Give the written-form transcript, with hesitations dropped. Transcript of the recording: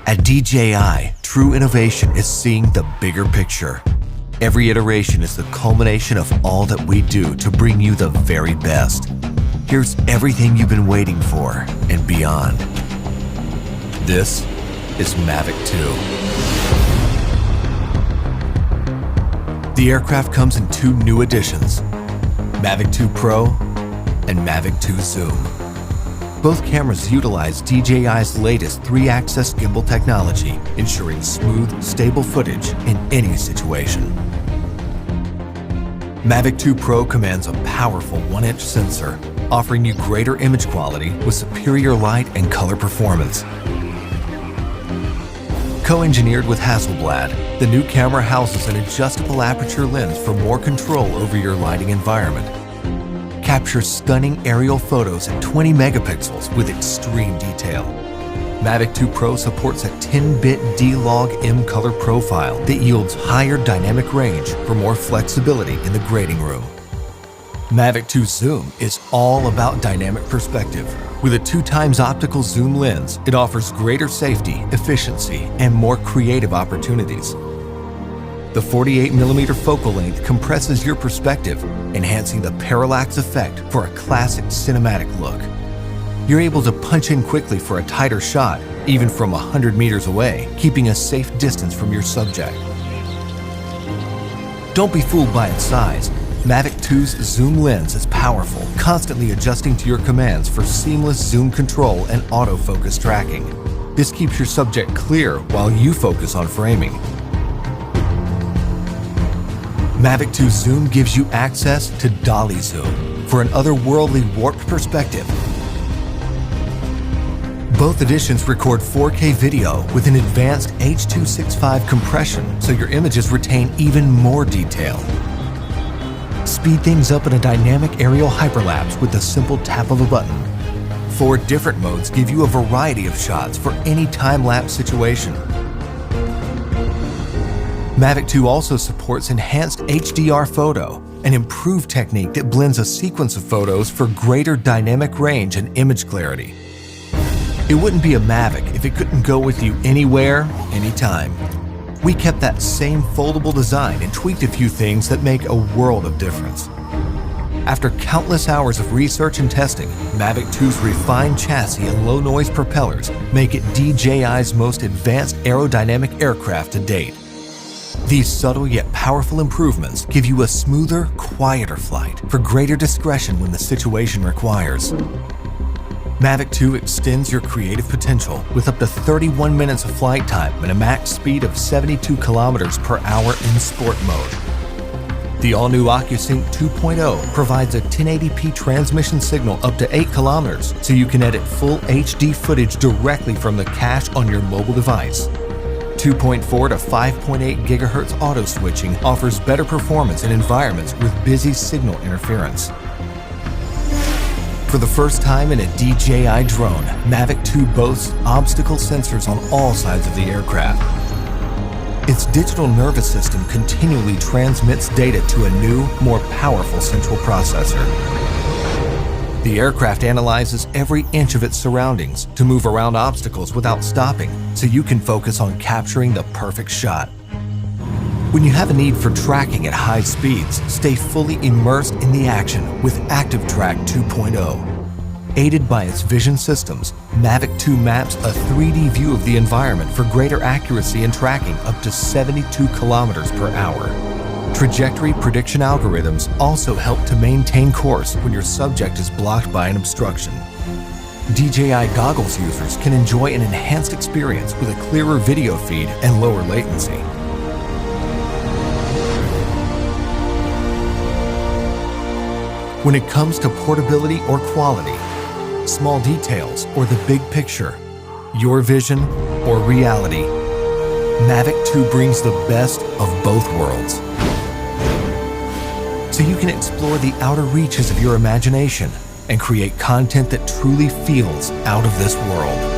At DJI, true innovation is seeing the bigger picture. Every iteration is the culmination of all that we do to bring you the very best. Here's everything you've been waiting for and beyond. This is Mavic 2. The aircraft comes in two new editions, Mavic 2 Pro and Mavic 2 Zoom. Both cameras utilize DJI's latest 3-axis gimbal technology, ensuring smooth, stable footage in any situation. Mavic 2 Pro commands a powerful 1-inch sensor, offering you greater image quality with superior light and color performance. Co-engineered with Hasselblad, the new camera houses an adjustable aperture lens for more control over your lighting environment. Captures stunning aerial photos at 20 megapixels with extreme detail. Mavic 2 Pro supports a 10-bit D-Log-M color profile that yields higher dynamic range for more flexibility in the grading room. Mavic 2 Zoom is all about dynamic perspective. With a 2x optical zoom lens, it offers greater safety, efficiency, and more creative opportunities. The 48mm focal length compresses your perspective, enhancing the parallax effect for a classic cinematic look. You're able to punch in quickly for a tighter shot, even from 100 meters away, keeping a safe distance from your subject. Don't be fooled by its size. Mavic 2's zoom lens is powerful, constantly adjusting to your commands for seamless zoom control and autofocus tracking. This keeps your subject clear while you focus on framing. Mavic 2 Zoom gives you access to dolly zoom for an otherworldly warped perspective. Both editions record 4K video with an advanced H.265 compression, so your images retain even more detail. Speed things up in a dynamic aerial hyperlapse with the simple tap of a button. 4 different modes give you a variety of shots for any time-lapse situation. Mavic 2 also supports enhanced HDR photo, an improved technique that blends a sequence of photos for greater dynamic range and image clarity. It wouldn't be a Mavic if it couldn't go with you anywhere, anytime. We kept that same foldable design and tweaked a few things that make a world of difference. After countless hours of research and testing, Mavic 2's refined chassis and low-noise propellers make it DJI's most advanced aerodynamic aircraft to date. These subtle yet powerful improvements give you a smoother, quieter flight for greater discretion when the situation requires. Mavic 2 extends your creative potential with up to 31 minutes of flight time and a max speed of 72 kilometers per hour in sport mode. The all-new OcuSync 2.0 provides a 1080p transmission signal up to 8 kilometers, so you can edit full HD footage directly from the cache on your mobile device. 2.4 to 5.8 GHz auto switching offers better performance in environments with busy signal interference. For the first time in a DJI drone, Mavic 2 boasts obstacle sensors on all sides of the aircraft. Its digital nervous system continually transmits data to a new, more powerful central processor. The aircraft analyzes every inch of its surroundings to move around obstacles without stopping, so you can focus on capturing the perfect shot. When you have a need for tracking at high speeds, stay fully immersed in the action with ActiveTrack 2.0. Aided by its vision systems, Mavic 2 maps a 3D view of the environment for greater accuracy in tracking up to 72 kilometers per hour. Trajectory prediction algorithms also help to maintain course when your subject is blocked by an obstruction. DJI goggles users can enjoy an enhanced experience with a clearer video feed and lower latency. When it comes to portability or quality, small details or the big picture, your vision or reality, Mavic 2 brings the best of both worlds. So you can explore the outer reaches of your imagination and create content that truly feels out of this world.